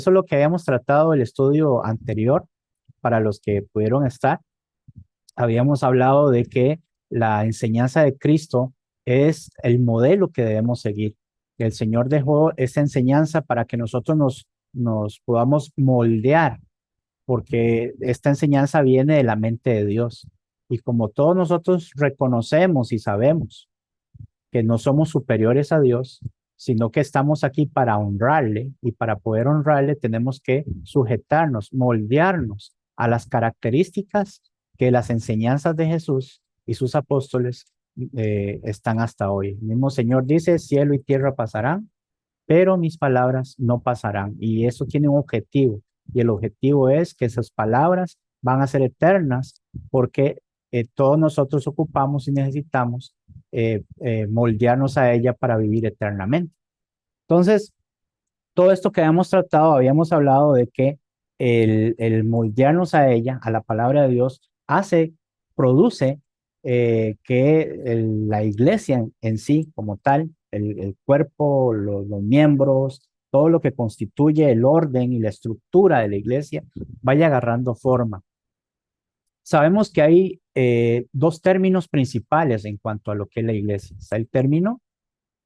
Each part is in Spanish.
Eso es lo que habíamos tratado el estudio anterior para los que pudieron estar. Habíamos hablado de que la enseñanza de Cristo es el modelo que debemos seguir. El Señor dejó esa enseñanza para que nosotros nos podamos moldear, porque esta enseñanza viene de la mente de Dios. Y como todos nosotros reconocemos y sabemos que no somos superiores a Dios, sino que estamos aquí para honrarle, y para poder honrarle tenemos que sujetarnos, moldearnos a las características que las enseñanzas de Jesús y sus apóstoles están hasta hoy. El mismo Señor dice, cielo y tierra pasarán, pero mis palabras no pasarán. Y eso tiene un objetivo, y el objetivo es que esas palabras van a ser eternas, porque todos nosotros ocupamos y necesitamos moldearnos a ella para vivir eternamente. Entonces, todo esto que habíamos tratado, habíamos hablado de que el moldearnos a ella, a la palabra de Dios, produce que la iglesia en sí, como tal, el cuerpo, los miembros, todo lo que constituye el orden y la estructura de la iglesia, vaya agarrando forma. Sabemos que hay dos términos principales en cuanto a lo que es la iglesia. Está el término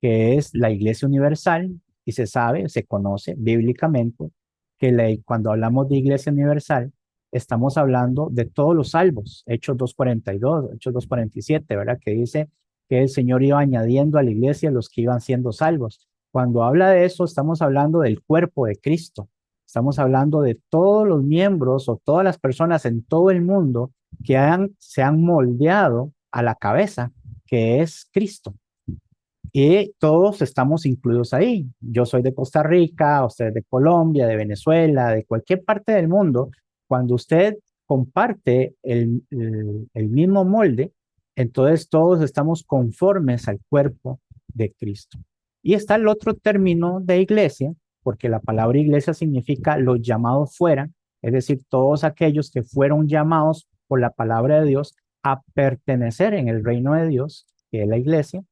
que es la iglesia universal, y se sabe, se conoce bíblicamente que cuando hablamos de iglesia universal, estamos hablando de todos los salvos, Hechos 2:42, Hechos 2:47, ¿verdad? Que dice que el Señor iba añadiendo a la iglesia los que iban siendo salvos. Cuando habla de eso, estamos hablando del cuerpo de Cristo. Estamos hablando de todos los miembros o todas las personas en todo el mundo que se han moldeado a la cabeza, que es Cristo. Y todos estamos incluidos ahí. Yo soy de Costa Rica, usted es de Colombia, de Venezuela, de cualquier parte del mundo. Cuando usted comparte el mismo molde, entonces todos estamos conformes al cuerpo de Cristo. Y está el otro término de iglesia, porque la palabra iglesia significa los llamados fuera, es decir, todos aquellos que fueron llamados por la palabra de Dios a pertenecer en el reino de Dios, que es la iglesia,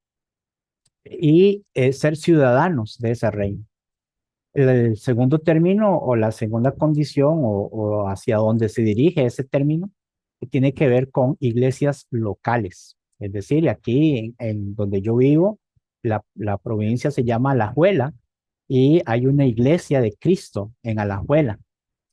y ser ciudadanos de ese reino. El segundo término o la segunda condición o hacia dónde se dirige ese término tiene que ver con iglesias locales. Es decir, aquí en donde yo vivo, la provincia se llama Alajuela, y hay una iglesia de Cristo en Alajuela.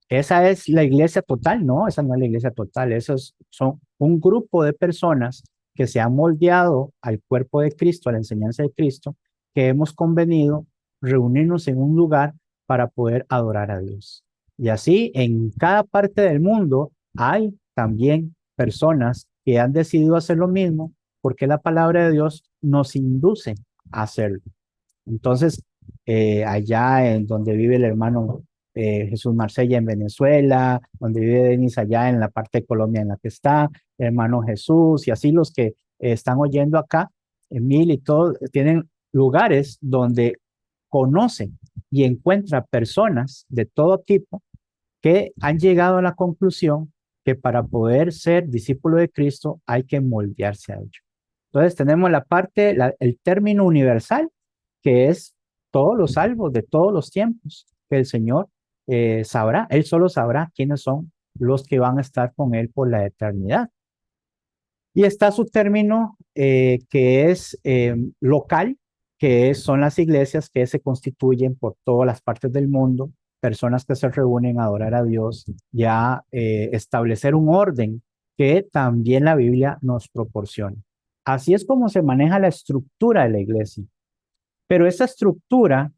¿Esa es la iglesia total? No, esa no es la iglesia total. Esos son un grupo de personas que se han moldeado al cuerpo de Cristo, a la enseñanza de Cristo, que hemos convenido reunirnos en un lugar para poder adorar a Dios. Y así en cada parte del mundo hay también personas que han decidido hacer lo mismo, porque la palabra de Dios nos induce a hacerlo. Entonces, allá en donde vive el hermano Jesús Marsella en Venezuela, donde vive Denis allá en la parte de Colombia en la que está, el hermano Jesús, y así los que están oyendo acá, Emil y todos, tienen lugares donde conocen y encuentran personas de todo tipo que han llegado a la conclusión que para poder ser discípulo de Cristo hay que moldearse a ello. Entonces tenemos el término universal, que es todos los salvos de todos los tiempos, que el Señor sabrá, Él solo sabrá quiénes son los que van a estar con Él por la eternidad. Y está su término que es local, son las iglesias que se constituyen por todas las partes del mundo, personas que se reúnen a adorar a Dios y a establecer un orden que también la Biblia nos proporciona. Así es como se maneja la estructura de la iglesia. Pero esa estructura,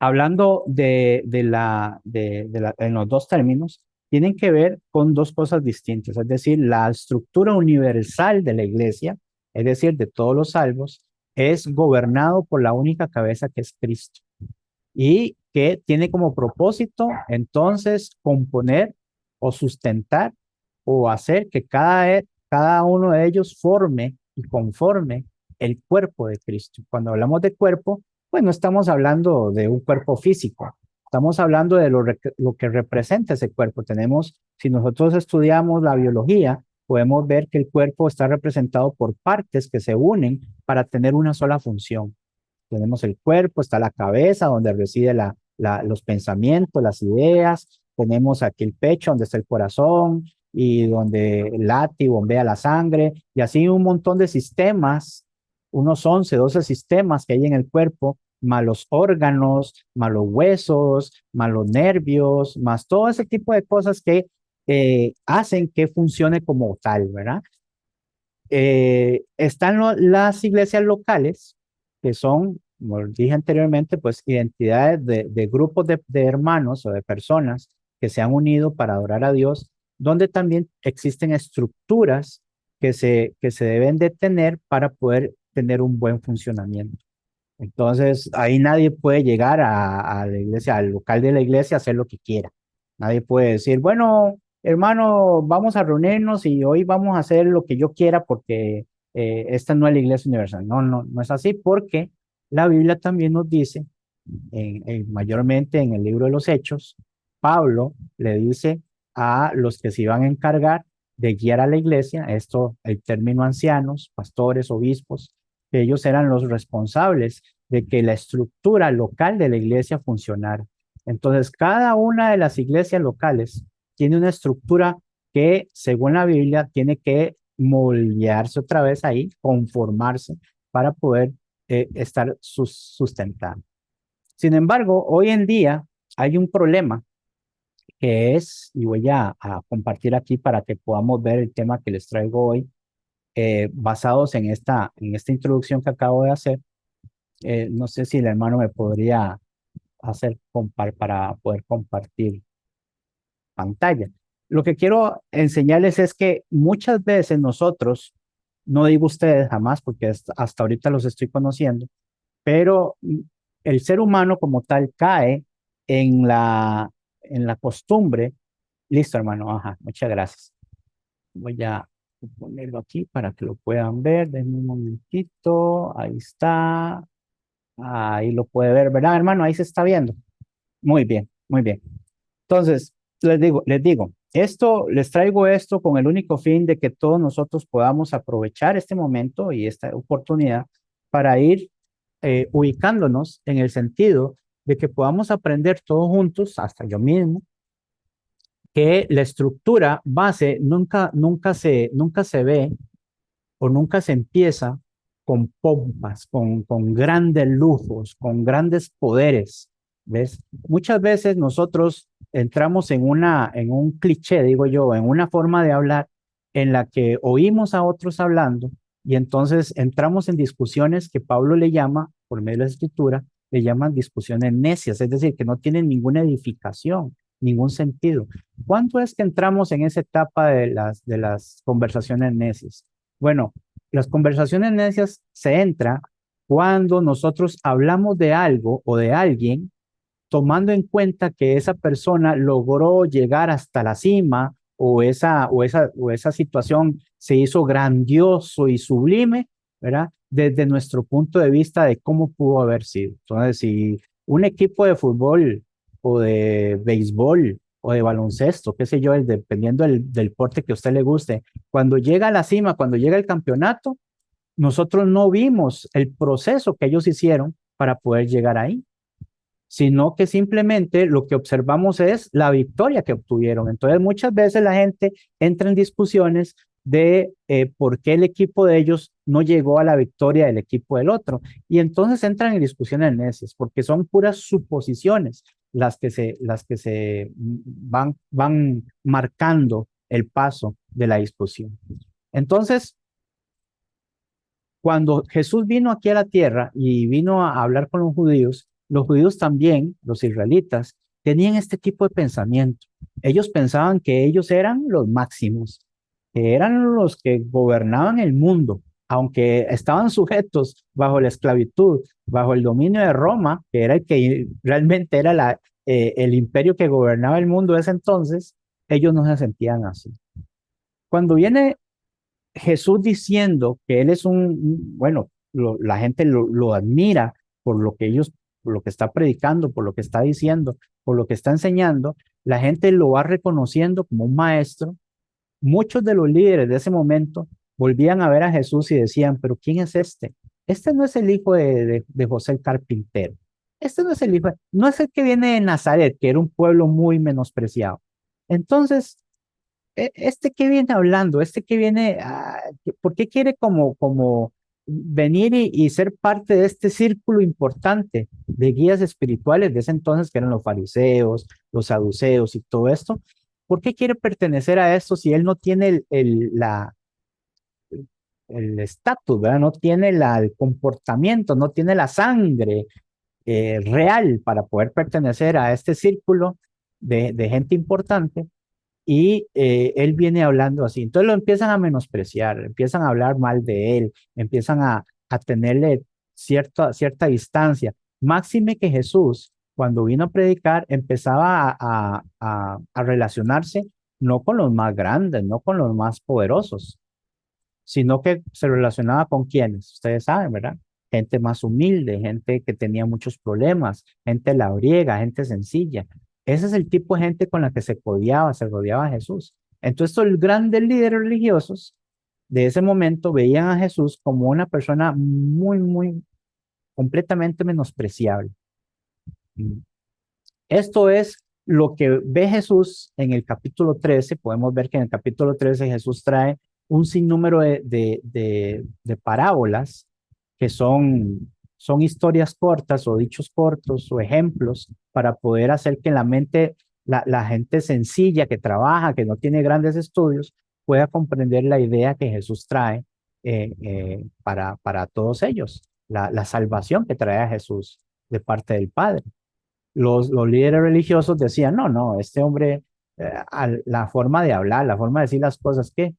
hablando en los dos términos, tienen que ver con dos cosas distintas, es decir, la estructura universal de la iglesia, es decir, de todos los salvos, es gobernado por la única cabeza que es Cristo, y que tiene como propósito entonces componer o sustentar o hacer que cada uno de ellos forme y conforme el cuerpo de Cristo. Cuando hablamos de cuerpo, pues no estamos hablando de un cuerpo físico, estamos hablando de lo que representa ese cuerpo. Si nosotros estudiamos la biología, podemos ver que el cuerpo está representado por partes que se unen para tener una sola función. Tenemos el cuerpo, está la cabeza, donde reside los pensamientos, las ideas, tenemos aquí el pecho donde está el corazón y donde late y bombea la sangre, y así un montón de sistemas, unos 11 12 sistemas que hay en el cuerpo, más los órganos, más los huesos, más los nervios, más todo ese tipo de cosas que hacen que funcione como tal, ¿verdad? Están las iglesias locales, que son, como dije anteriormente, pues identidades de grupos de hermanos o de personas que se han unido para adorar a Dios, donde también existen estructuras que se deben de tener para poder tener un buen funcionamiento. Entonces, ahí nadie puede llegar a la iglesia, al local de la iglesia, a hacer lo que quiera. Nadie puede decir, bueno, hermano, vamos a reunirnos y hoy vamos a hacer lo que yo quiera porque esta no es la iglesia universal. No, no, no es así porque la Biblia también nos dice, mayormente en el libro de los Hechos, Pablo le dice a los que se iban a encargar de guiar a la iglesia, esto, el término ancianos, pastores, obispos, que ellos eran los responsables de que la estructura local de la iglesia funcionara. Entonces, cada una de las iglesias locales tiene una estructura que, según la Biblia, tiene que moldearse otra vez ahí, conformarse para poder estar sustentando. Sin embargo, hoy en día hay un problema que es, y voy a compartir aquí para que podamos ver el tema que les traigo hoy, basados en esta introducción que acabo de hacer. No sé si el hermano me podría hacer para poder compartir pantalla. Lo que quiero enseñarles es que muchas veces nosotros, no digo ustedes jamás, porque hasta ahorita los estoy conociendo, pero el ser humano como tal cae en la costumbre. Listo, hermano, ajá, muchas gracias. Voy a ponerlo aquí para que lo puedan ver. Denme un momentito, ahí está, ahí lo puede ver, ¿verdad, hermano? Ahí se está viendo. Muy bien, muy bien. Entonces, les digo, les traigo esto con el único fin de que todos nosotros podamos aprovechar este momento y esta oportunidad para ir ubicándonos en el sentido de que podamos aprender todos juntos, hasta yo mismo, que la estructura base nunca se ve o nunca se empieza con pompas, con grandes lujos, con grandes poderes, ¿ves? Muchas veces nosotros entramos en un cliché, digo yo, en una forma de hablar en la que oímos a otros hablando y entonces entramos en discusiones que Pablo le llama, por medio de la escritura, le llaman discusiones necias, es decir, que no tienen ninguna edificación, ningún sentido. ¿Cuánto es que entramos en esa etapa de las conversaciones necias? Bueno, las conversaciones necias se entra cuando nosotros hablamos de algo o de alguien tomando en cuenta que esa persona logró llegar hasta la cima o esa situación se hizo grandioso y sublime, ¿verdad? Desde nuestro punto de vista de cómo pudo haber sido. Entonces, si un equipo de fútbol o de béisbol o de baloncesto, qué sé yo, dependiendo del deporte que a usted le guste, cuando llega a la cima, cuando llega el campeonato, nosotros no vimos el proceso que ellos hicieron para poder llegar ahí, sino que simplemente lo que observamos es la victoria que obtuvieron. Entonces, muchas veces la gente entra en discusiones de por qué el equipo de ellos no llegó a la victoria del equipo del otro. Y entonces entran en discusiones necias, porque son puras suposiciones las que se van marcando el paso de la discusión. Entonces, cuando Jesús vino aquí a la tierra y vino a hablar con los judíos también, los israelitas, tenían este tipo de pensamiento. Ellos pensaban que ellos eran los máximos, que eran los que gobernaban el mundo, aunque estaban sujetos bajo la esclavitud, bajo el dominio de Roma, que era el que realmente era el imperio que gobernaba el mundo ese entonces, ellos no se sentían así. Cuando viene Jesús diciendo que él es bueno, la gente lo admira por lo que por lo que está predicando, por lo que está diciendo, por lo que está enseñando, la gente lo va reconociendo como un maestro. Muchos de los líderes de ese momento volvían a ver a Jesús y decían, pero ¿quién es este? Este no es el hijo de José el carpintero. este no es el hijo, no es el que viene de Nazaret, que era un pueblo muy menospreciado. Entonces, este que viene hablando, este que viene, ¿por qué quiere como venir y ser parte de este círculo importante de guías espirituales de ese entonces, que eran los fariseos, los saduceos y todo esto? ¿Por qué quiere pertenecer a esto si él no tiene el estatus, ¿verdad? No tiene el comportamiento, no tiene la sangre real para poder pertenecer a este círculo de gente importante? Y él viene hablando así. Entonces lo empiezan a menospreciar, empiezan a hablar mal de él, empiezan a tenerle cierta distancia. Máxime que Jesús, cuando vino a predicar, empezaba a relacionarse no con los más grandes, no con los más poderosos, sino que se relacionaba con quienes, ustedes saben, ¿verdad? Gente más humilde, gente que tenía muchos problemas, gente labriega, gente sencilla. Ese es el tipo de gente con la que se rodeaba Jesús. Entonces, los grandes líderes religiosos de ese momento veían a Jesús como una persona muy, completamente menospreciable. Esto es lo que ve Jesús en el capítulo 13. Podemos ver que en el capítulo 13 Jesús trae un sinnúmero de parábolas que son historias cortas o dichos cortos o ejemplos para poder hacer que en la mente la gente sencilla que trabaja, que no tiene grandes estudios, pueda comprender la idea que Jesús trae para todos ellos, la salvación que trae a Jesús de parte del Padre. Los líderes religiosos decían, no, no, este hombre, la forma de hablar, la forma de decir las cosas, qué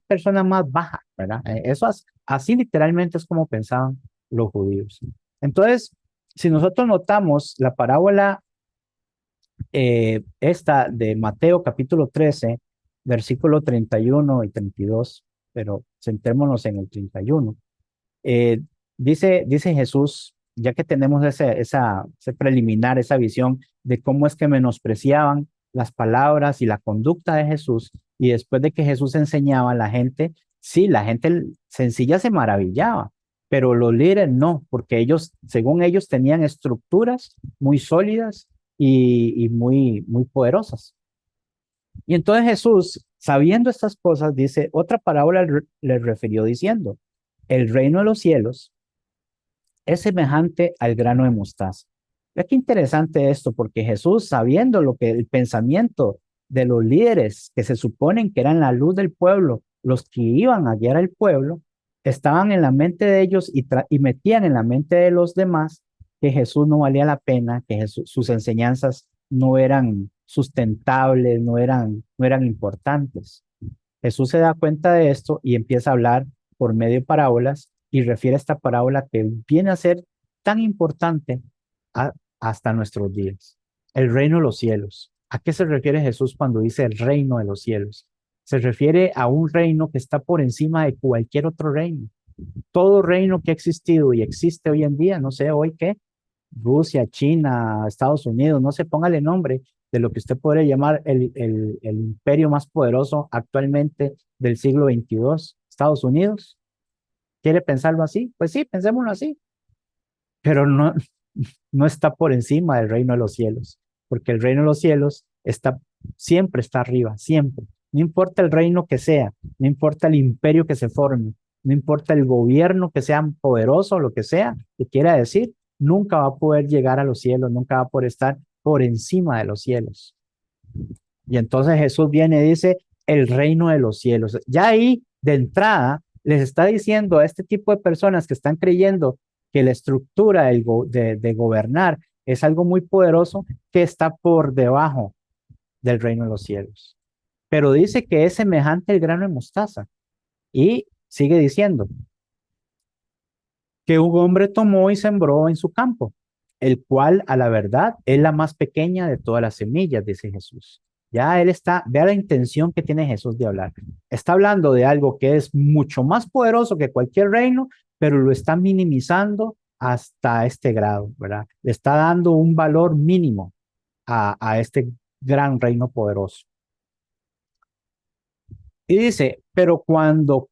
persona más baja, ¿verdad? Eso así literalmente es como pensaban los judíos. Entonces, si nosotros notamos la parábola esta de Mateo capítulo 13, versículo 31 y 32, pero centrémonos en el 31. Dice Jesús, ya que tenemos ese preliminar, esa visión de cómo es que menospreciaban las palabras y la conducta de Jesús, y después de que Jesús enseñaba, la gente, sí, la gente sencilla se maravillaba, pero los líderes no, porque ellos, según ellos, tenían estructuras muy sólidas y muy poderosas. Y entonces Jesús, sabiendo estas cosas, dice, otra parábola le refirió diciendo, el reino de los cielos es semejante al grano de mostaza. Ve qué interesante esto, porque Jesús, sabiendo lo que el pensamiento de los líderes que se suponen que eran la luz del pueblo, los que iban a guiar al pueblo, estaban en la mente de ellos y metían en la mente de los demás que Jesús no valía la pena, que sus enseñanzas no eran sustentables, no eran importantes. Jesús se da cuenta de esto y empieza a hablar por medio de parábolas y refiere a esta parábola que viene a ser tan importante hasta nuestros días. El reino de los cielos. ¿A qué se refiere Jesús cuando dice el reino de los cielos? Se refiere a un reino que está por encima de cualquier otro reino. Todo reino que ha existido y existe hoy en día, no sé hoy qué, Rusia, China, Estados Unidos, no sé, póngale nombre de lo que usted podría llamar el imperio más poderoso actualmente del siglo XXII, Estados Unidos. ¿Quiere pensarlo así? Pues sí, pensémoslo así, pero no está por encima del reino de los cielos, porque el reino de los cielos siempre está arriba, siempre. No importa el reino que sea, no importa el imperio que se forme, no importa el gobierno que sea poderoso, lo que sea, que quiera decir, nunca va a poder llegar a los cielos, nunca va a poder estar por encima de los cielos. Y entonces Jesús viene y dice, el reino de los cielos. Ya ahí, de entrada, les está diciendo a este tipo de personas que están creyendo que la estructura de gobernar es algo muy poderoso, que está por debajo del reino de los cielos. Pero dice que es semejante al grano de mostaza. Y sigue diciendo que un hombre tomó y sembró en su campo, el cual a la verdad es la más pequeña de todas las semillas, dice Jesús. Ya él está, vea la intención que tiene Jesús de hablar. Está hablando de algo que es mucho más poderoso que cualquier reino, pero lo está minimizando hasta este grado, ¿verdad? Le está dando un valor mínimo a este gran reino poderoso. Y dice, pero cuando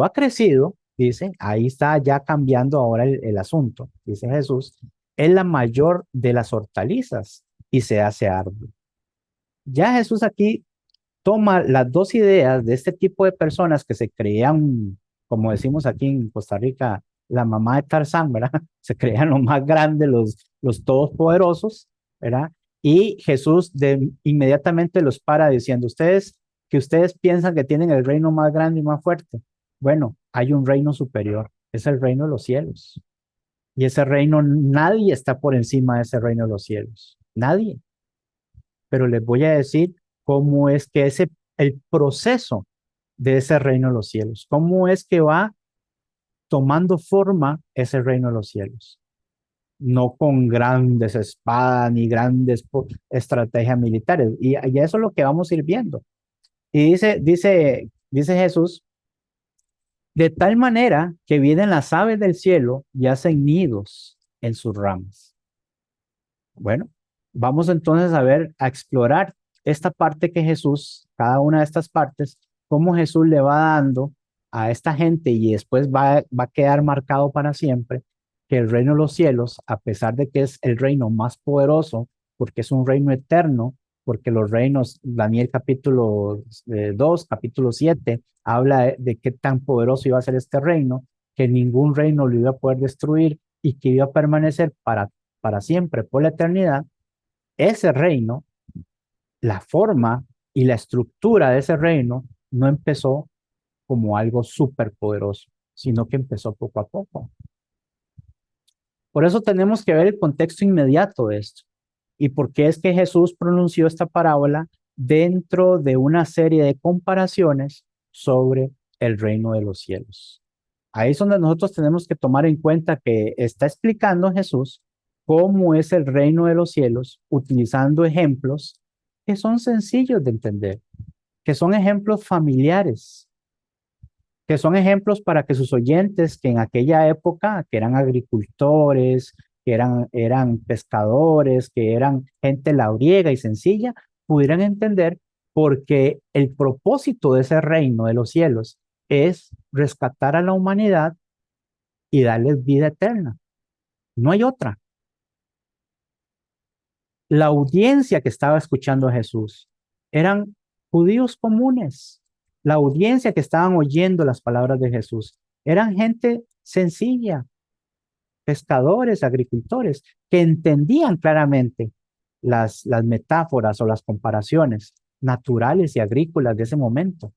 ha crecido, dice, ahí está ya cambiando ahora el asunto, dice Jesús, es la mayor de las hortalizas y se hace árbol. Ya Jesús aquí toma las dos ideas de este tipo de personas que se creían, como decimos aquí en Costa Rica, la mamá de Tarzán, ¿verdad? Se creían los más grandes, los todopoderosos, ¿verdad? Y Jesús inmediatamente los para diciendo, ustedes, que ustedes piensan que tienen el reino más grande y más fuerte. Bueno, hay un reino superior, es el reino de los cielos. Y ese reino, nadie está por encima de ese reino de los cielos. Nadie. Pero les voy a decir cómo es que el proceso de ese reino de los cielos, cómo es que va tomando forma ese reino de los cielos. No con grandes espadas ni grandes estrategias militares. Y eso es lo que vamos a ir viendo. Y dice Jesús, de tal manera que vienen las aves del cielo y hacen nidos en sus ramas. Bueno, vamos entonces a ver, a explorar esta parte que Jesús, cada una de estas partes, cómo Jesús le va dando a esta gente y después va a quedar marcado para siempre que el reino de los cielos, a pesar de que es el reino más poderoso, porque es un reino eterno, porque los reinos, Daniel capítulo 2, capítulo 7, habla de qué tan poderoso iba a ser este reino, que ningún reino lo iba a poder destruir y que iba a permanecer para siempre, por la eternidad, ese reino, la forma y la estructura de ese reino no empezó como algo súper poderoso, sino que empezó poco a poco. Por eso tenemos que ver el contexto inmediato de esto y por qué es que Jesús pronunció esta parábola dentro de una serie de comparaciones sobre el reino de los cielos. Ahí es donde nosotros tenemos que tomar en cuenta que está explicando Jesús cómo es el reino de los cielos utilizando ejemplos que son sencillos de entender, que son ejemplos familiares, que son ejemplos para que sus oyentes, que en aquella época, que eran agricultores, que eran pescadores, que eran gente labriega y sencilla, pudieran entender porque el propósito de ese reino de los cielos es rescatar a la humanidad y darles vida eterna. No hay otra. La audiencia que estaba escuchando a Jesús eran judíos comunes. La audiencia que estaban oyendo las palabras de Jesús eran gente sencilla, pescadores, agricultores, que entendían claramente las metáforas o las comparaciones naturales y agrícolas de ese momento.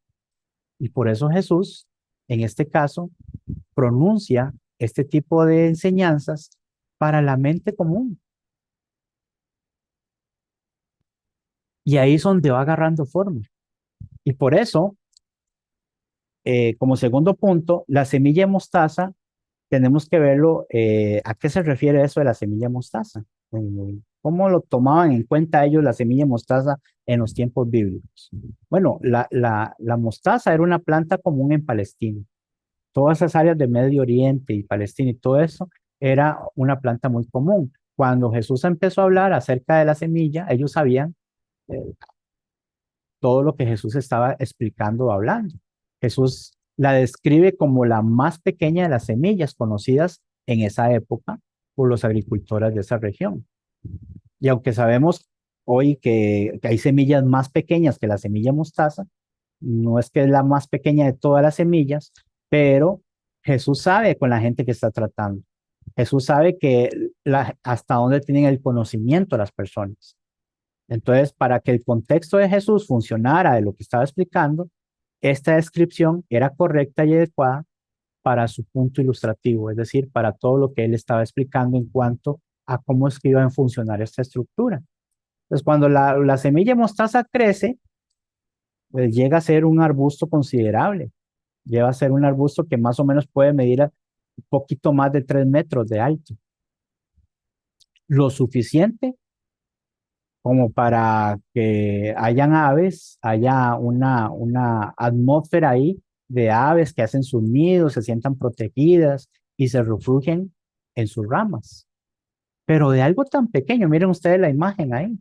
Y por eso Jesús, en este caso, pronuncia este tipo de enseñanzas para la mente común. Y ahí es donde va agarrando forma. Y por eso, como segundo punto, la semilla de mostaza, tenemos que verlo, ¿a qué se refiere eso de la semilla de mostaza? ¿Cómo lo tomaban en cuenta ellos la semilla de mostaza en los tiempos bíblicos? Bueno, la mostaza era una planta común en Palestina. Todas esas áreas de Medio Oriente y Palestina y todo eso era una planta muy común. Cuando Jesús empezó a hablar acerca de la semilla, ellos sabían eh, todo lo que Jesús estaba explicando o hablando. Jesús la describe como la más pequeña de las semillas conocidas en esa época por los agricultores de esa región. Y aunque sabemos hoy que hay semillas más pequeñas que la semilla mostaza, no es que es la más pequeña de todas las semillas, pero Jesús sabe con la gente que está tratando. Jesús sabe hasta dónde tienen el conocimiento las personas. Entonces, para que el contexto de Jesús funcionara de lo que estaba explicando, esta descripción era correcta y adecuada para su punto ilustrativo, es decir, para todo lo que él estaba explicando en cuanto a cómo es que iba a funcionar esta estructura. Entonces, cuando la semilla de mostaza crece, pues llega a ser un arbusto considerable, llega a ser un arbusto que más o menos puede medir un poquito más de 3 metros de alto, lo suficiente como para que hayan aves, haya una atmósfera ahí de aves que hacen sus nidos, se sientan protegidas y se refugien en sus ramas. Pero de algo tan pequeño, miren ustedes la imagen ahí,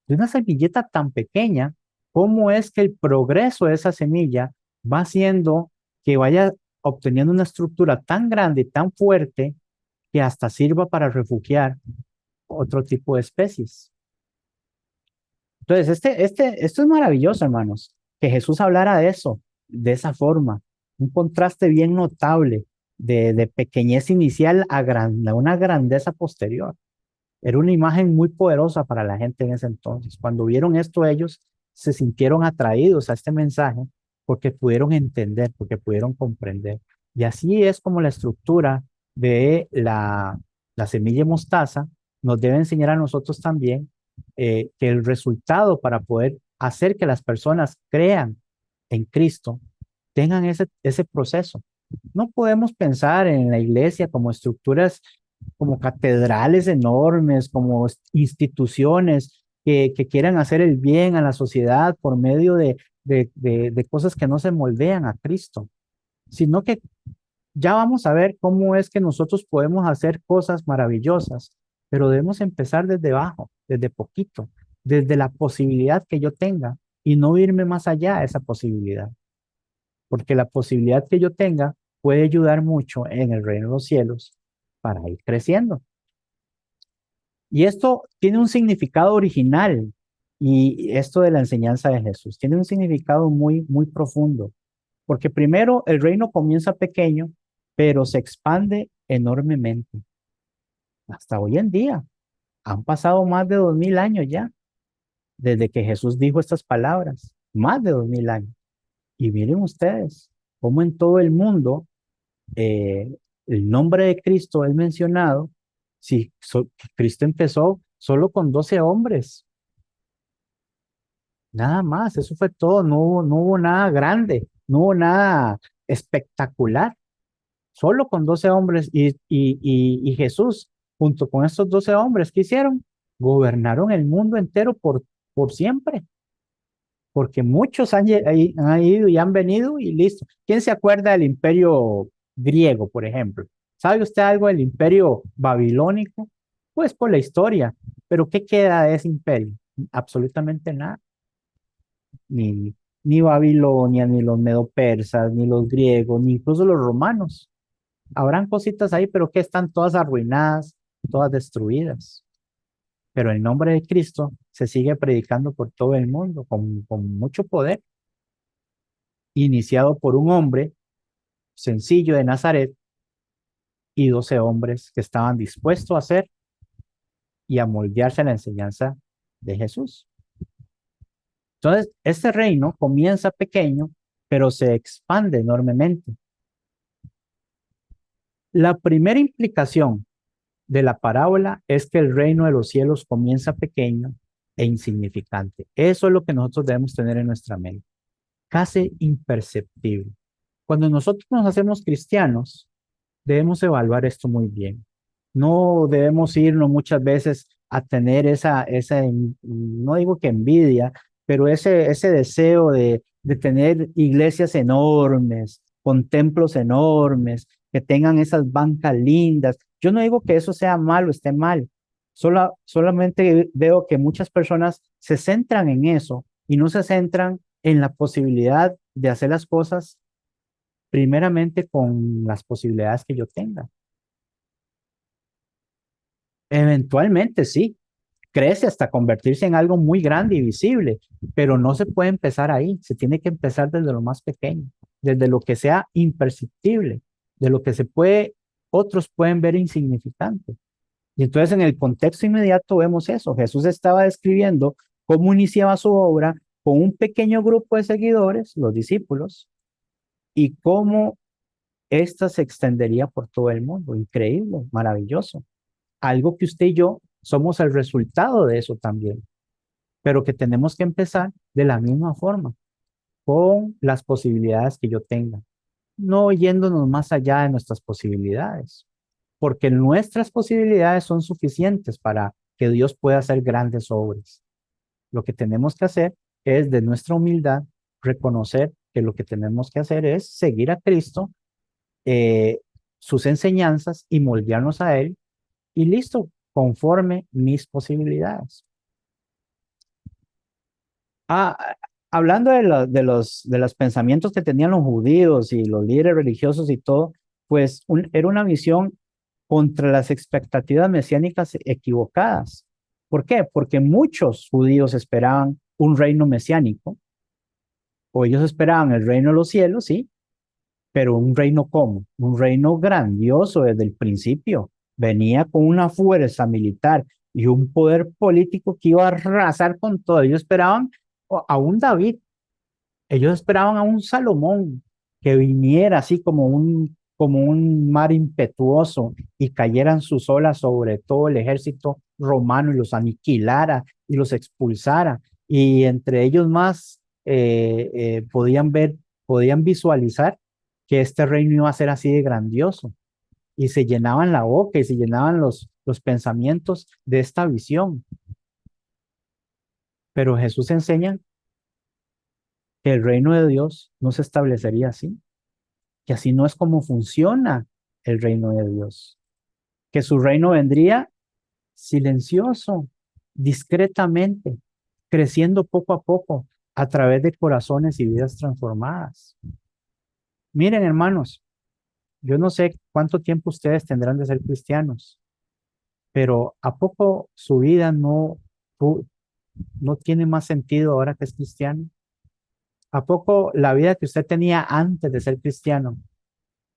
de una semilleta tan pequeña, ¿cómo es que el progreso de esa semilla va haciendo que vaya obteniendo una estructura tan grande y tan fuerte que hasta sirva para refugiar otro tipo de especies. Entonces, esto es maravilloso, hermanos, que Jesús hablara de eso, de esa forma, un contraste bien notable de pequeñez inicial a una grandeza posterior. Era una imagen muy poderosa para la gente en ese entonces. Cuando vieron esto, ellos se sintieron atraídos a este mensaje porque pudieron entender, porque pudieron comprender. Y así es como la estructura de la semilla de mostaza nos debe enseñar a nosotros también que el resultado para poder hacer que las personas crean en Cristo tengan ese proceso. No podemos pensar en la iglesia como estructuras, como catedrales enormes, como instituciones que quieran hacer el bien a la sociedad por medio de cosas que no se moldean a Cristo, sino que ya vamos a ver cómo es que nosotros podemos hacer cosas maravillosas, pero debemos empezar desde abajo, desde poquito, desde la posibilidad que yo tenga y no irme más allá de esa posibilidad, porque la posibilidad que yo tenga puede ayudar mucho en el reino de los cielos para ir creciendo. Y esto tiene un significado original, y esto de la enseñanza de Jesús tiene un significado muy, muy profundo, porque primero el reino comienza pequeño, pero se expande enormemente. Hasta hoy en día, han pasado más de 2000 años ya, desde que Jesús dijo estas palabras, más de 2000 años. Y miren ustedes, cómo en todo el mundo eh, el nombre de Cristo es mencionado, si Cristo empezó solo con 12 hombres, nada más, eso fue todo, no hubo nada grande, no hubo nada espectacular, solo con 12 hombres y Jesús, junto con estos 12 hombres, ¿qué hicieron? Gobernaron el mundo entero por siempre, porque muchos han ido y han venido y listo. ¿Quién se acuerda del imperio griego, por ejemplo? ¿Sabe usted algo del imperio babilónico? Pues por la historia, pero ¿qué queda de ese imperio? Absolutamente nada. Ni, ni Babilonia, ni los medopersas, ni los griegos, ni incluso los romanos. Habrán cositas ahí, pero que están todas arruinadas, todas destruidas. Pero el nombre de Cristo se sigue predicando por todo el mundo con mucho poder, iniciado por un hombre sencillo de Nazaret y 12 hombres que estaban dispuestos a hacer y a moldearse a la enseñanza de Jesús. Entonces, este reino comienza pequeño, pero se expande enormemente. La primera implicación de la parábola es que el reino de los cielos comienza pequeño e insignificante. Eso es lo que nosotros debemos tener en nuestra mente, casi imperceptible. Cuando nosotros nos hacemos cristianos, debemos evaluar esto muy bien. No debemos irnos muchas veces a tener no digo que envidia, pero ese deseo de tener iglesias enormes, con templos enormes, que tengan esas bancas lindas. Yo no digo que eso sea malo, esté mal. Solamente veo que muchas personas se centran en eso y no se centran en la posibilidad de hacer las cosas primeramente con las posibilidades que yo tenga. Eventualmente sí, crece hasta convertirse en algo muy grande y visible, pero no se puede empezar ahí, se tiene que empezar desde lo más pequeño, desde lo que sea imperceptible, de lo que otros pueden ver insignificante. Y entonces en el contexto inmediato vemos eso, Jesús estaba describiendo cómo iniciaba su obra con un pequeño grupo de seguidores, los discípulos, y cómo ésta se extendería por todo el mundo. Increíble, maravilloso. Algo que usted y yo somos el resultado de eso también, pero que tenemos que empezar de la misma forma, con las posibilidades que yo tenga, no yéndonos más allá de nuestras posibilidades, porque nuestras posibilidades son suficientes para que Dios pueda hacer grandes obras. Lo que tenemos que hacer es de nuestra humildad reconocer que lo que tenemos que hacer es seguir a Cristo, eh, sus enseñanzas y moldearnos a Él y listo, conforme mis posibilidades. Ah, hablando de los pensamientos que tenían los judíos y los líderes religiosos y todo, pues era una visión contra las expectativas mesiánicas equivocadas. ¿Por qué? Porque muchos judíos esperaban un reino mesiánico, o ellos esperaban el reino de los cielos, sí, pero un reino ¿cómo? Un reino grandioso desde el principio. Venía con una fuerza militar y un poder político que iba a arrasar con todo. Ellos esperaban a un David, ellos esperaban a un Salomón que viniera así como un mar impetuoso y cayeran sus olas sobre todo el ejército romano y los aniquilara y los expulsara. Y entre ellos más podían visualizar que este reino iba a ser así de grandioso. Y se llenaban la boca y se llenaban los pensamientos de esta visión. Pero Jesús enseña que el reino de Dios no se establecería así, que así no es como funciona el reino de Dios, que su reino vendría silencioso, discretamente, creciendo poco a poco a través de corazones y vidas transformadas. Miren, hermanos, yo no sé cuánto tiempo ustedes tendrán de ser cristianos, pero ¿a poco su vida no tiene más sentido ahora que es cristiano? ¿A poco la vida que usted tenía antes de ser cristiano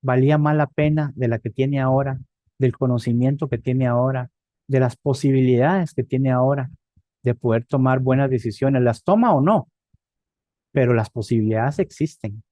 valía más la pena de la que tiene ahora, del conocimiento que tiene ahora, de las posibilidades que tiene ahora de poder tomar buenas decisiones? ¿Las toma o no? Pero las posibilidades existen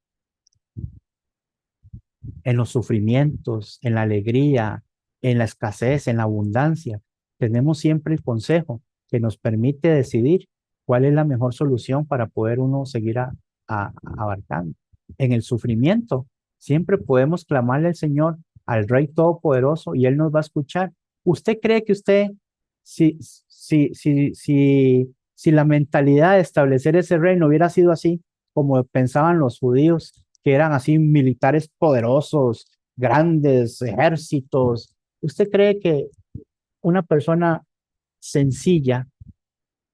en los sufrimientos, en la alegría, en la escasez, en la abundancia. Tenemos siempre el consejo que nos permite decidir cuál es la mejor solución para poder uno seguir abarcando. En el sufrimiento, siempre podemos clamarle al Señor, al Rey Todopoderoso, y Él nos va a escuchar. ¿Usted cree que si la mentalidad de establecer ese reino hubiera sido así, como pensaban los judíos, que eran así militares poderosos, grandes ejércitos? ¿Usted cree que una persona sencilla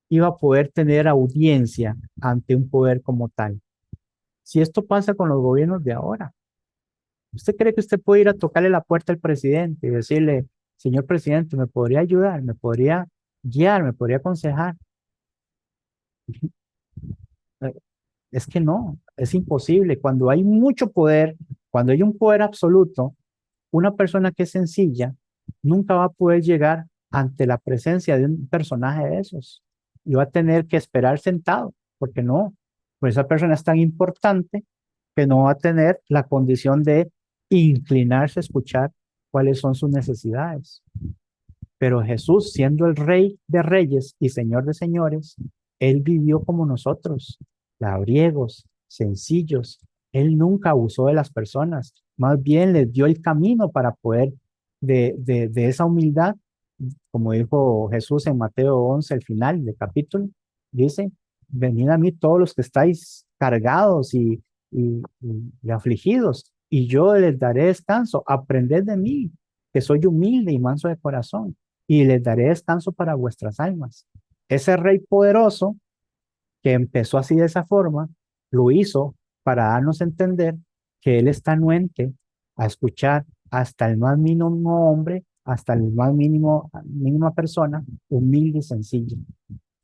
iba a poder tener audiencia ante un poder como tal? Si esto pasa con los gobiernos de ahora, ¿usted cree que usted puede ir a tocarle la puerta al presidente y decirle, señor presidente, ¿me podría ayudar? ¿Me podría guiar? ¿Me podría aconsejar? Es que no, es imposible. Cuando hay mucho poder, cuando hay un poder absoluto, una persona que es sencilla nunca va a poder llegar ante la presencia de un personaje de esos y va a tener que esperar sentado, porque no, pues esa persona es tan importante que no va a tener la condición de inclinarse a escuchar cuáles son sus necesidades. Pero Jesús, siendo el Rey de Reyes y Señor de Señores, Él vivió como nosotros, labriegos, sencillos. Él nunca abusó de las personas, más bien les dio el camino para poder de esa humildad, como dijo Jesús en Mateo 11, al final del capítulo, dice, venid a mí todos los que estáis cargados y afligidos, y yo les daré descanso. Aprended de mí, que soy humilde y manso de corazón, y les daré descanso para vuestras almas. Ese rey poderoso que empezó así de esa forma, lo hizo para darnos a entender que él está anuente a escuchar hasta el más mínimo hombre, hasta el más mínima persona, humilde y sencilla,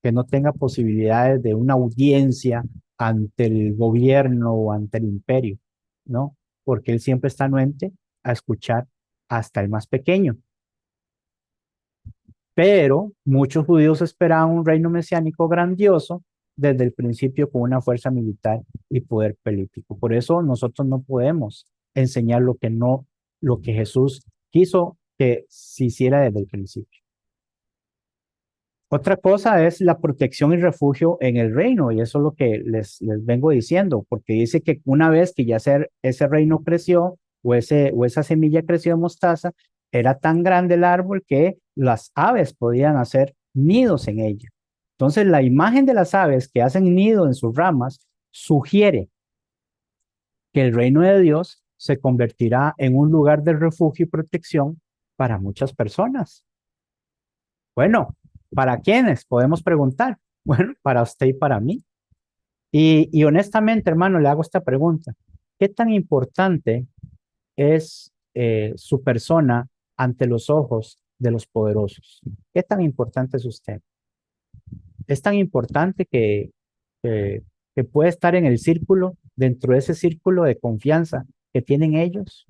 que no tenga posibilidades de una audiencia ante el gobierno o ante el imperio, ¿no? Porque él siempre está anuente a escuchar hasta el más pequeño. Pero muchos judíos esperaban un reino mesiánico grandioso desde el principio con una fuerza militar y poder político. Por eso nosotros no podemos enseñar lo que Jesús quiso que se hiciera desde el principio. Otra cosa es la protección y refugio en el reino, y eso es lo que les vengo diciendo, porque dice que una vez que ya ese reino creció o esa semilla creció de mostaza, era tan grande el árbol que las aves podían hacer nidos en ella. Entonces, la imagen de las aves que hacen nido en sus ramas sugiere que el reino de Dios se convertirá en un lugar de refugio y protección para muchas personas. Bueno, ¿para quiénes? Podemos preguntar. Bueno, para usted y para mí. Y honestamente, hermano, le hago esta pregunta. ¿Qué tan importante es su persona ante los ojos de los poderosos. ¿Qué tan importante es usted? Es tan importante que, que puede estar en el círculo, dentro de ese círculo de confianza que tienen ellos.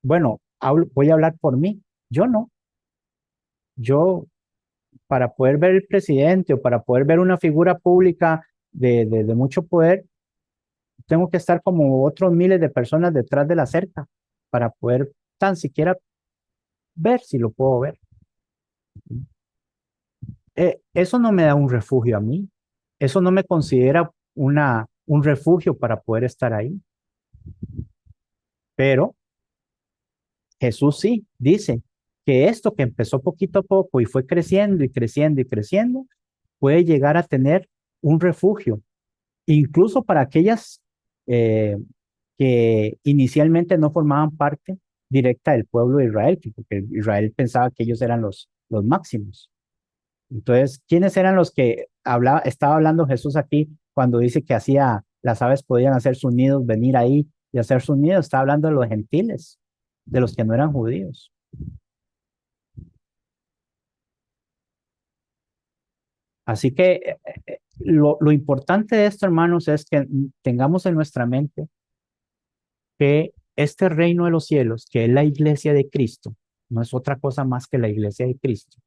Bueno, voy a hablar por mí. Yo no. Yo, para poder ver el presidente o para poder ver una figura pública de mucho poder, tengo que estar como otros miles de personas detrás de la cerca para poder tan siquiera ver si lo puedo ver. Eso no me da un refugio a mí. Eso no me considera un refugio para poder estar ahí. Pero Jesús sí dice que esto que empezó poquito a poco y fue creciendo y creciendo y creciendo, puede llegar a tener un refugio, incluso para aquellas eh, que inicialmente no formaban parte directa del pueblo de Israel, porque Israel pensaba que ellos eran los máximos. Entonces, ¿quiénes eran los que estaba hablando Jesús aquí cuando dice que las aves podían hacer sus nidos, venir ahí y hacer sus nidos? Está hablando de los gentiles, de los que no eran judíos. Así que lo importante de esto, hermanos, es que tengamos en nuestra mente que este reino de los cielos, que es la iglesia de Cristo, no es otra cosa más que la iglesia de Cristo,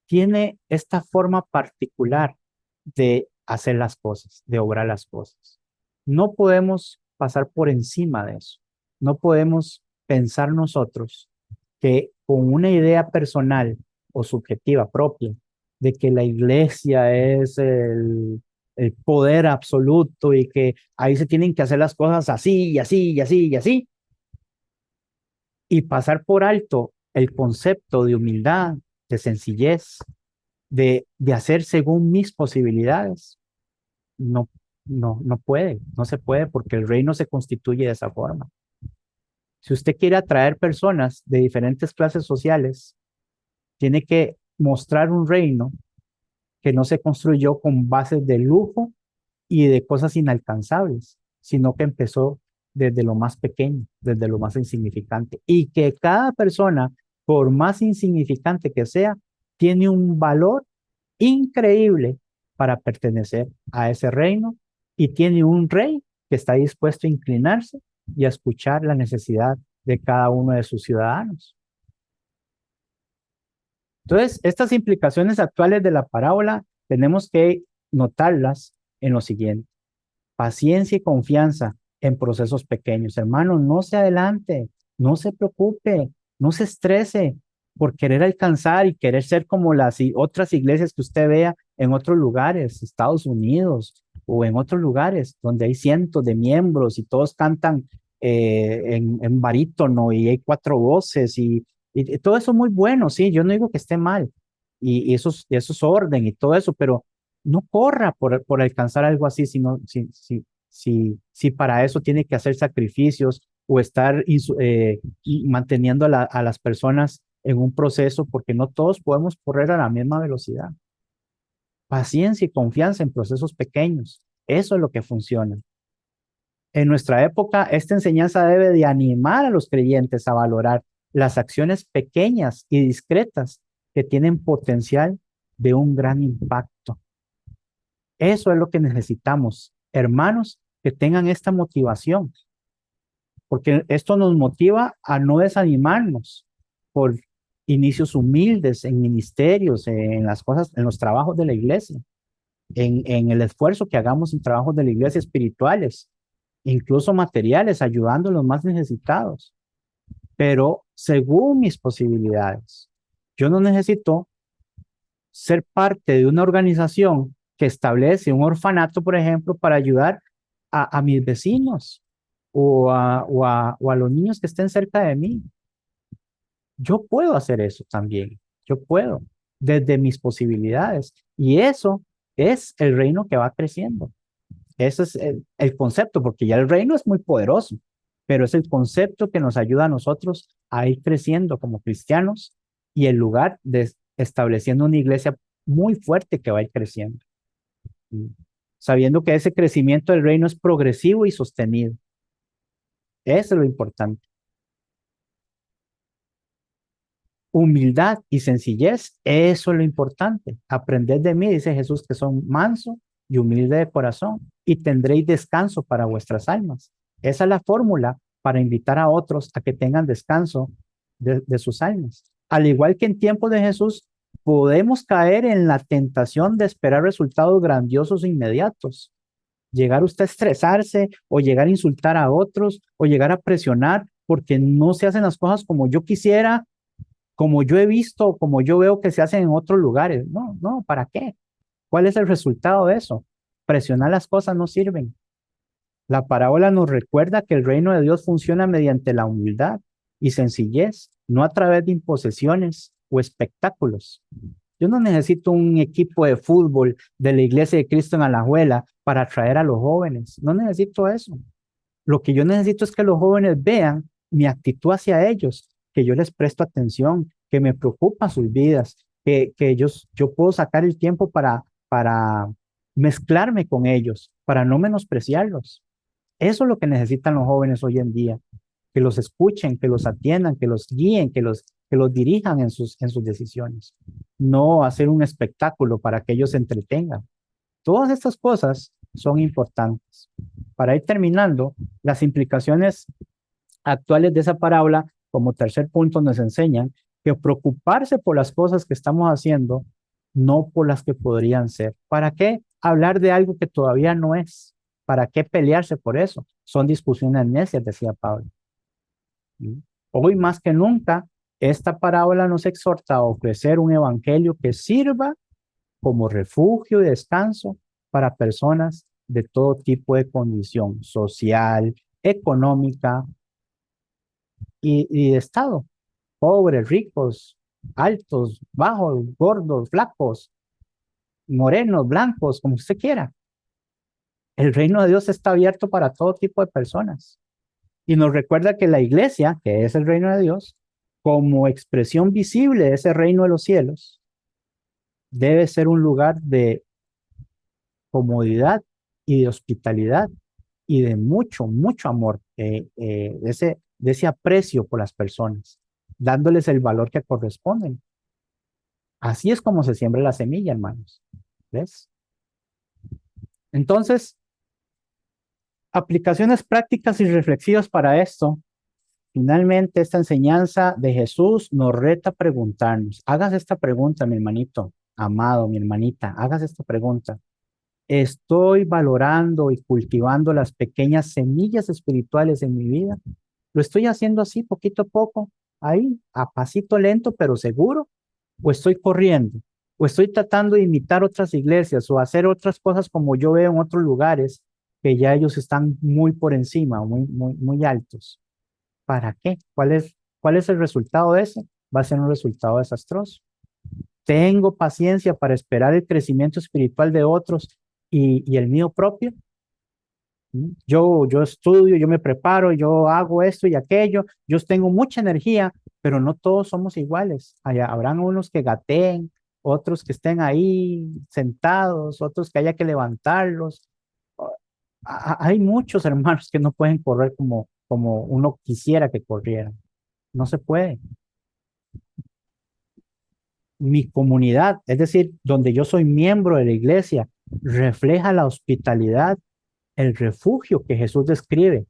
tiene esta forma particular de hacer las cosas, de obrar las cosas. No podemos pasar por encima de eso. No podemos pensar nosotros que con una idea personal o subjetiva propia de que la iglesia es el poder absoluto y que ahí se tienen que hacer las cosas así y así y así y así, y pasar por alto el concepto de humildad, de sencillez, de hacer según mis posibilidades, no, no puede, no se puede porque el reino se constituye de esa forma. Si usted quiere atraer personas de diferentes clases sociales, tiene que mostrar un reino que no se construyó con bases de lujo y de cosas inalcanzables, sino que empezó desde lo más pequeño, desde lo más insignificante, y que cada persona, por más insignificante que sea, tiene un valor increíble para pertenecer a ese reino y tiene un rey que está dispuesto a inclinarse y a escuchar la necesidad de cada uno de sus ciudadanos. Entonces, estas implicaciones actuales de la parábola tenemos que notarlas en lo siguiente: paciencia y confianza en procesos pequeños. Hermano, no se adelante, no se preocupe, no se estrese por querer alcanzar y querer ser como las otras iglesias que usted vea en otros lugares, Estados Unidos o en otros lugares donde hay cientos de miembros y todos cantan en barítono y hay cuatro voces y todo eso muy bueno, sí, yo no digo que esté mal y eso es orden y todo eso, pero no corra por alcanzar algo así, sino si para eso tiene que hacer sacrificios o estar manteniendo a las personas en un proceso, porque no todos podemos correr a la misma velocidad. Paciencia y confianza en procesos pequeños, eso es lo que funciona. En nuestra época, esta enseñanza debe de animar a los creyentes a valorar las acciones pequeñas y discretas que tienen potencial de un gran impacto. Eso es lo que necesitamos, hermanos, que tengan esta motivación, porque esto nos motiva a no desanimarnos por inicios humildes en ministerios, en las cosas, en los trabajos de la iglesia, en el esfuerzo que hagamos en trabajos de la iglesia espirituales, incluso materiales, ayudando a los más necesitados, pero según mis posibilidades. Yo no necesito ser parte de una organización que establece un orfanato, por ejemplo, para ayudar a mis vecinos o a los niños que estén cerca de mí. Yo puedo hacer eso también. Yo puedo, desde mis posibilidades. Y eso es el reino que va creciendo. Ese es el concepto, porque ya el reino es muy poderoso, pero es el concepto que nos ayuda a nosotros a ir creciendo como cristianos y el lugar de estableciendo una iglesia muy fuerte que va a ir creciendo, sabiendo que ese crecimiento del reino es progresivo y sostenido. Eso es lo importante. Humildad y sencillez, eso es lo importante. Aprended de mí, dice Jesús, que son manso y humilde de corazón, y tendréis descanso para vuestras almas. Esa es la fórmula para invitar a otros a que tengan descanso de sus almas. Al igual que en tiempos de Jesús, podemos caer en la tentación de esperar resultados grandiosos e inmediatos. Llegar usted a estresarse o llegar a insultar a otros o llegar a presionar porque no se hacen las cosas como yo quisiera, como yo he visto, como yo veo que se hacen en otros lugares. No, no, ¿para qué? ¿Cuál es el resultado de eso? Presionar las cosas no sirven. La parábola nos recuerda que el reino de Dios funciona mediante la humildad y sencillez, no a través de imposiciones o espectáculos. Yo no necesito un equipo de fútbol de la Iglesia de Cristo en Alajuela para atraer a los jóvenes. No necesito eso. Lo que yo necesito es que los jóvenes vean mi actitud hacia ellos, que yo les presto atención, que me preocupan sus vidas, que yo puedo sacar el tiempo para mezclarme con ellos, para no menospreciarlos. Eso es lo que necesitan los jóvenes hoy en día, que los escuchen, que los atiendan, que los guíen, que los dirijan en sus decisiones, no hacer un espectáculo para que ellos se entretengan. Todas estas cosas son importantes. Para ir terminando, las implicaciones actuales de esa parábola, como tercer punto, nos enseñan que preocuparse por las cosas que estamos haciendo, no por las que podrían ser. ¿Para qué hablar de algo que todavía no es? ¿Para qué pelearse por eso? Son discusiones necias, decía Pablo. ¿Mm? Hoy más que nunca, esta parábola nos exhorta a ofrecer un evangelio que sirva como refugio y descanso para personas de todo tipo de condición social, económica y de estado, pobres, ricos, altos, bajos, gordos, flacos, morenos, blancos, como usted quiera. El reino de Dios está abierto para todo tipo de personas. Y nos recuerda que la iglesia, que es el reino de Dios, como expresión visible de ese reino de los cielos, debe ser un lugar de comodidad y de hospitalidad y de mucho, mucho amor, de ese aprecio por las personas, dándoles el valor que corresponden. Así es como se siembra la semilla, hermanos. ¿Ves? Entonces, aplicaciones prácticas y reflexivas para esto. Finalmente, esta enseñanza de Jesús nos reta a preguntarnos. Hagas esta pregunta, mi hermanito, amado, mi hermanita, hagas esta pregunta. ¿Estoy valorando y cultivando las pequeñas semillas espirituales en mi vida? ¿Lo estoy haciendo así poquito a poco, ahí, a pasito lento, pero seguro? ¿O estoy corriendo? ¿O estoy tratando de imitar otras iglesias o hacer otras cosas como yo veo en otros lugares que ya ellos están muy por encima, muy, muy, muy altos? ¿Para qué? ¿Cuál es el resultado de eso? Va a ser un resultado desastroso. ¿Tengo paciencia para esperar el crecimiento espiritual de otros y el mío propio? Yo estudio, yo me preparo, yo hago esto y aquello, yo tengo mucha energía, pero no todos somos iguales. Habrán unos que gateen, otros que estén ahí sentados, otros que haya que levantarlos. Hay muchos hermanos que no pueden correr como uno quisiera que corrieran. No se puede. Mi comunidad, es decir, donde yo soy miembro de la iglesia, refleja la hospitalidad, el refugio que Jesús describe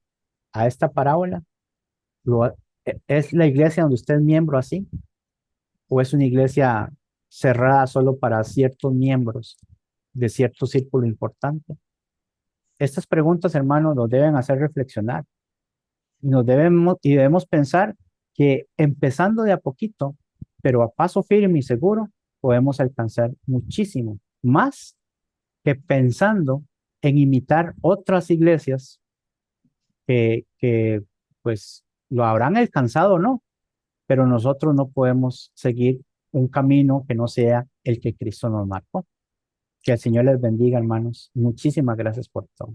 a esta parábola. ¿Es la iglesia donde usted es miembro así? ¿O es una iglesia cerrada solo para ciertos miembros de cierto círculo importante? Estas preguntas, hermanos, nos deben hacer reflexionar y debemos pensar que empezando de a poquito, pero a paso firme y seguro, podemos alcanzar muchísimo más que pensando en imitar otras iglesias que pues lo habrán alcanzado o no, pero nosotros no podemos seguir un camino que no sea el que Cristo nos marcó. Que el Señor les bendiga, hermanos. Muchísimas gracias por todo.